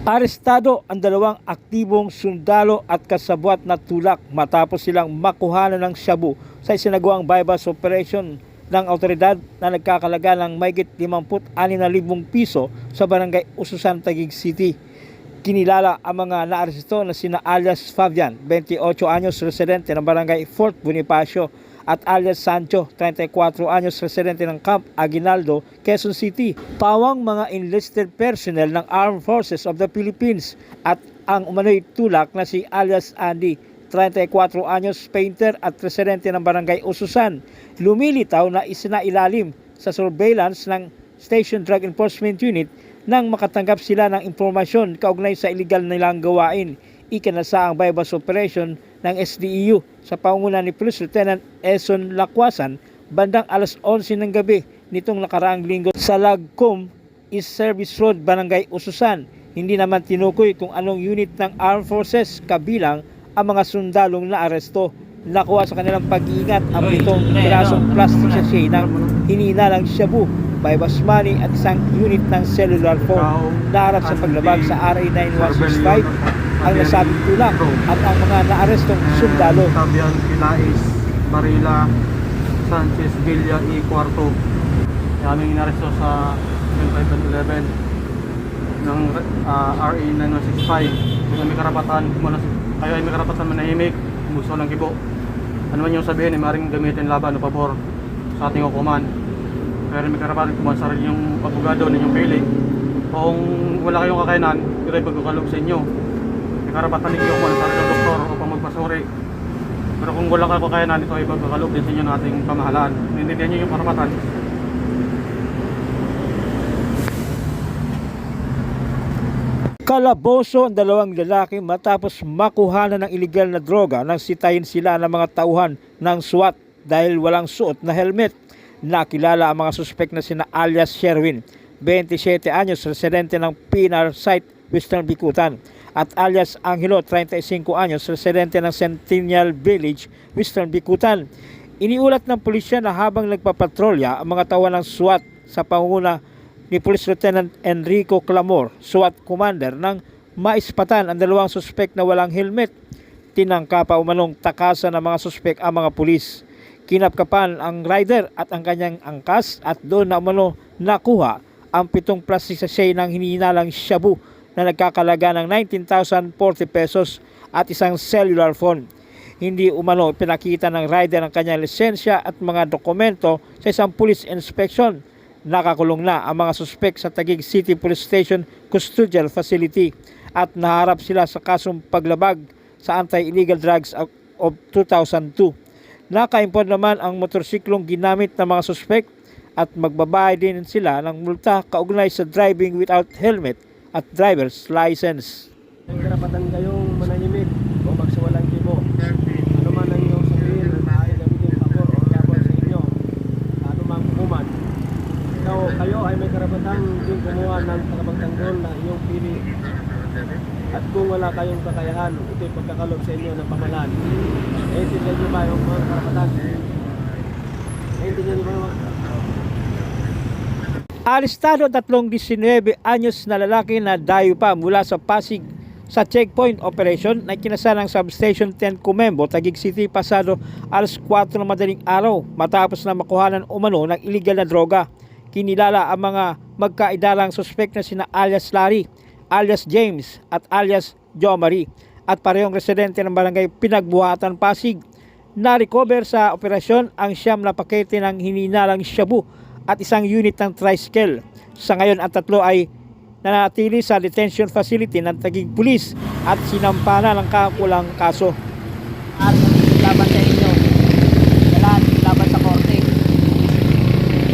Arestado ang dalawang aktibong sundalo at kasabwat na tulak matapos silang makuhanan ng shabu sa isinagawang bypass operation ng awtoridad na nagkakalaga ng mahigit 56,000 piso sa barangay Ususan, Taguig City. Kinilala ang mga naaresto na sina alias Fabian, 28 anyos, residente ng barangay Fort Bonifacio, at alias Sancho, 34 anyos, residente ng Camp Aguinaldo, Quezon City. Pawang mga enlisted personnel ng Armed Forces of the Philippines at ang umano'y tulak na si alias Andy, 34 anyos, painter at residente ng barangay Ususan, lumilitaw na isinailalim sa surveillance ng Station Drug Enforcement Unit nang makatanggap sila ng impormasyon kaugnay sa iligal nilang gawain. Ikinasa ang bypass operation ng SDEU sa pangunguna ni Police Lieutenant Eson Lacwasan bandang alas 11 ng gabi nitong nakaraang linggo sa Lagcom East Service Road, Barangay Ususan. Hindi naman tinukoy kung anong unit ng Armed Forces kabilang ang mga sundalong na aresto. Nakuha sa kanilang pag-iingat ang 7 pirasong plastic sachet ng hinihinalang shabu, bypass money at isang unit ng cellular phone. Naharap sa paglabag sa RA 9165 ang nasabing tulak at ang mga naarestong sundalo. Fabian Pilais Marila Sanchez Villa E. Cuarto, aming inaresto sa 511 ng RA 9165. Kung may karapatan, kayo ay may karapatan manahimik, gusto ng kibo. Ano man yung sabihin, ay maaaring gamitin laban o pabor sa ating hukuman. Pero may karapatan kung sarili yung abogado ninyong piling. Kung wala kayong kakayanan, ito ay pagkakalog sa inyo. May karapatan ninyo kung sarili ng doktor upang magpasuri. Pero kung wala kayong kakayanan, ito ay pagkakalog din sa inyo ng ating pamahalaan. Nintindihan nyo yung karapatan. Kalaboso ang dalawang lalaki matapos makuhanan ng iligal na droga nang sitayin sila ng mga tauhan ng SWAT dahil walang suot na helmet. Nakilala ang mga suspek na sina alias Sherwin, 27 anyos, residente ng Pinar Site, Western Bicutan, at alias Angelo, 35 anyos, residente ng Centennial Village, Western Bicutan. Iniulat ng pulisya na habang nagpapatrolya ang mga tauhan ng SWAT sa pangunguna ni Police Lieutenant Enrico Clamor, SWAT Commander, nang maispatan ang dalawang suspek na walang helmet. Tinangka pa umanong takasan ng mga suspek ang mga pulis. Kinapkapan ang rider at ang kanyang angkas at doon na umano nakuha ang 7 plastic sachet ng hinihinalang shabu na nagkakalaga ng 19,040 pesos at isang cellular phone. Hindi umano pinakita ng rider ang kanyang lisensya at mga dokumento sa isang police inspection. Nakakulong na ang mga suspek sa Taguig City Police Station Custodial Facility at naharap sila sa kasong paglabag sa Anti-Illegal Drugs of 2002. Nakaimpon naman ang motorsiklong ginamit ng mga suspek at magbabayad din sila ng multa kaugnay sa driving without helmet at driver's license. May karapatan kayong manahimik o magsawalang kibo. Ano man ang inyong sabihin na ay gamitin pabor o yabon sa inyo, ano mang hukuman. Kayo ay may karapatan din kumuha ng tagapagtanggol na inyong pili. At kung wala kayong kakayahan, ito'y pagkakalob sa inyo ng pamahalaan. Naintindihan niyo ba yung mga karapatan? Naintindihan niyo ba yung mga Arestado 19 anyos na lalaki na dayo pa mula sa Pasig sa checkpoint operation na kinasa ng Substation 10 Comembo, Taguig City, pasado alas 4 ng madaling araw matapos na makuhanan umano ng iligal na droga. Kinilala ang mga magkaidalang suspek na sina alias Larry, alias James at alias Jomari at parehong residente ng barangay Pinagbuhatan, Pasig. Na-recover sa operasyon ang 9 na pakete ng hinihinalang shabu at isang unit ng tricycle. Sa ngayon, ang 3 ay nanatili sa detention facility ng Taguig Police at sinampa na ng kakulang kaso. Laban sa inyo, laban sa korte.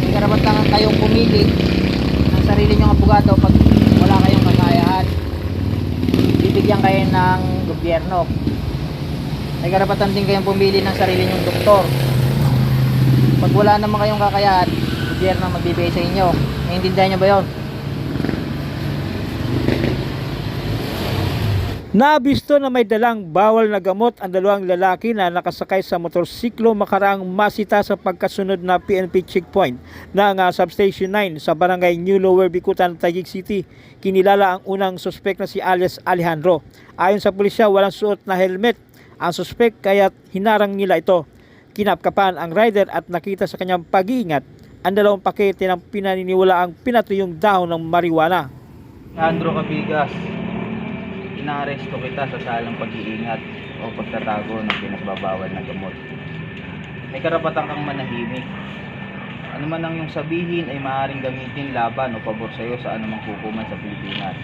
May karapatan kayong pumili ng sarili nyong abogado pag wala kayong kakayahan. Bibigyan kayo ng gobyerno. May karapatan din kayong pumili ng sarili nyong doktor. Pag wala naman kayong kakayahan, gobyerno magbibigay sa inyo. Naiintindihan nyo ba yun? Naabisto na may dalang bawal na gamot ang dalawang lalaki na nakasakay sa motorsiklo makaraang masita sa pagkasunod na PNP checkpoint ng Substation 9 sa barangay New Lower Bicutan, Taguig City. Kinilala ang unang suspek na si alias Alejandro. Ayon sa pulisya, walang suot na helmet ang suspek kaya't hinarang nila ito. Kinapkapan ang rider at nakita sa kanyang pag-iingat ang dalawang pakete ng pinaniniwalaang pinatuyong dahon ng marijuana. Alejandro Cabigas, inaaresto kita sa salang pag-iingat o pagtatago ng pinagbabawal na gamot. May karapatan kang manahimik. Ano man ang iyong sabihin ay maaaring gamitin laban o pabor sa iyo sa anumang hukuman sa Pilipinas.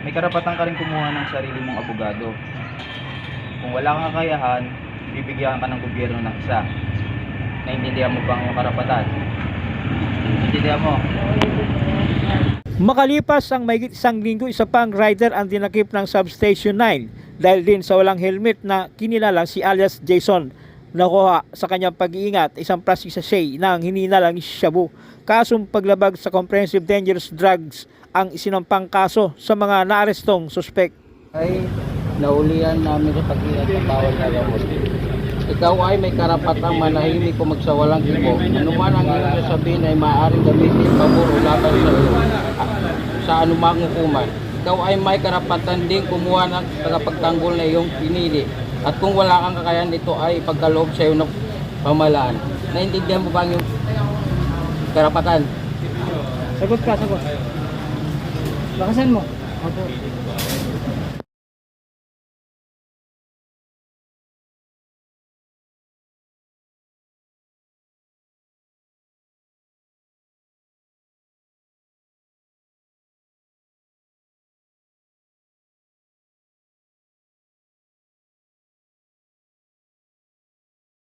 May karapatan ka rin kumuha ng sarili mong abogado. Kung wala kang kakayahan, bibigyan ka ng gobyerno ng isa. Naintindihan mo ba ang iyong karapatan? Naintindihan mo? Makalipas ang mahigit isang linggo, isa pang rider ang dinakip ng Substation 9 dahil din sa walang helmet na kinilala si alias Jason. Nakuha sa kanyang pag-iingat isang plastic sachet ng hininalang shabu. Kasong paglabag sa Comprehensive Dangerous Drugs ang isinampang kaso sa mga naarestong suspek. Ay naulian namin sa pag-iingat ng bawal na gamot. Ikaw ay may karapatang manahimik o magsawalang kibo. Ano man ang iyong sasabihin ay maaaring gamitin pabor o laban sa iyo sa anumang hukuman. Ikaw ay may karapatan ding kumuha ng tagapagtanggol na iyong pinili. At kung wala kang kakayahan, ito ay pagkaloob sa iyo ng pamahalaan. Naintindihan mo ba ang iyong karapatan? Sagot ka, sagot. Bakasan mo. Opo.